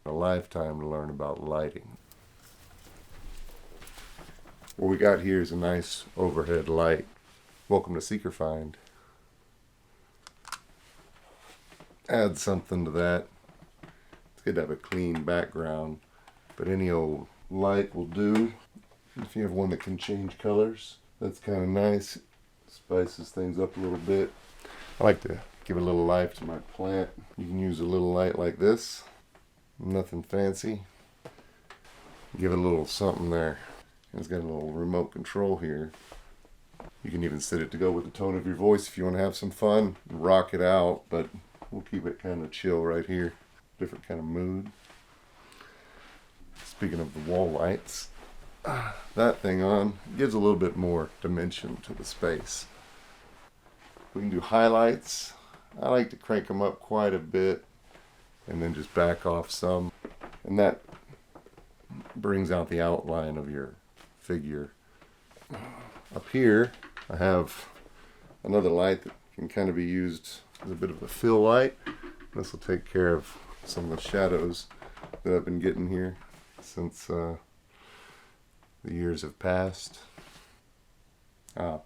A lifetime to learn about lighting. What we got here is a nice overhead light. Welcome to Seekeerfind. Add something to that. It's good to have a clean background, but any old light will do. If you have one that can change colors, that's kind of nice. Spices things up a little bit. I like to give a little life to my plant. You can use a little light like this. Nothing fancy. Give it a little something there. It's got a little remote control here. You can even set it to go with the tone of your voice if you want to have some fun. Rock it out, but we'll keep it kind of chill right here. Different kind of mood. Speaking of the wall lights, that thing on gives a little bit more dimension to the space. We can do highlights. I like to crank them up quite a bit and then just back off some, and that brings out the outline of your figure. Up here I have another light that can kind of be used as a bit of a fill light. This will take care of some of the shadows that I've been getting here since the years have passed.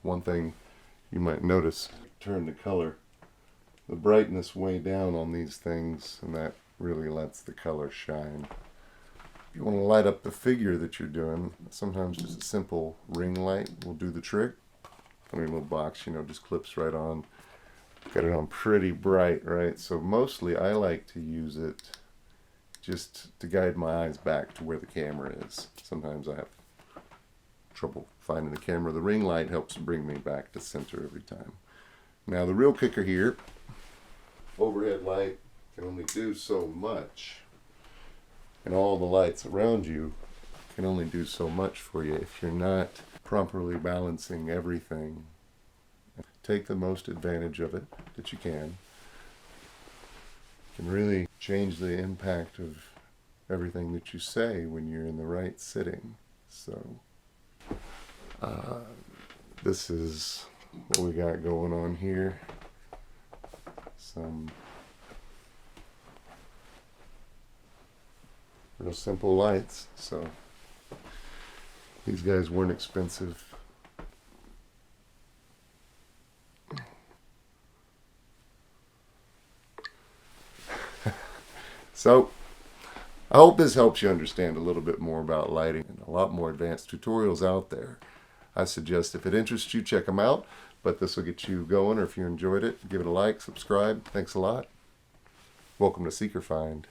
One thing you might notice, turn the color, the brightness way down on these things, and that really lets the color shine. If you want to light up the figure that you're doing, sometimes just a simple ring light will do the trick. I mean, a little box, just clips right on. Got it on pretty bright, right? So mostly I like to use it just to guide my eyes back to where the camera is. Sometimes I have trouble finding the camera. The ring light helps bring me back to center every time. Now the real kicker here, overhead light can only do so much, and all the lights around you can only do so much for you if you're not properly balancing everything. Take the most advantage of it that you can. Can really change the impact of everything that you say when you're in the right sitting. So this is what we got going on here. Some real simple lights. So these guys weren't expensive. So I hope this helps you understand a little bit more about lighting, and a lot more advanced tutorials out there. I suggest if it interests you, check them out, but this will get you going, or if you enjoyed it, give it a like, subscribe. Thanks a lot. Welcome to Seekeerfind.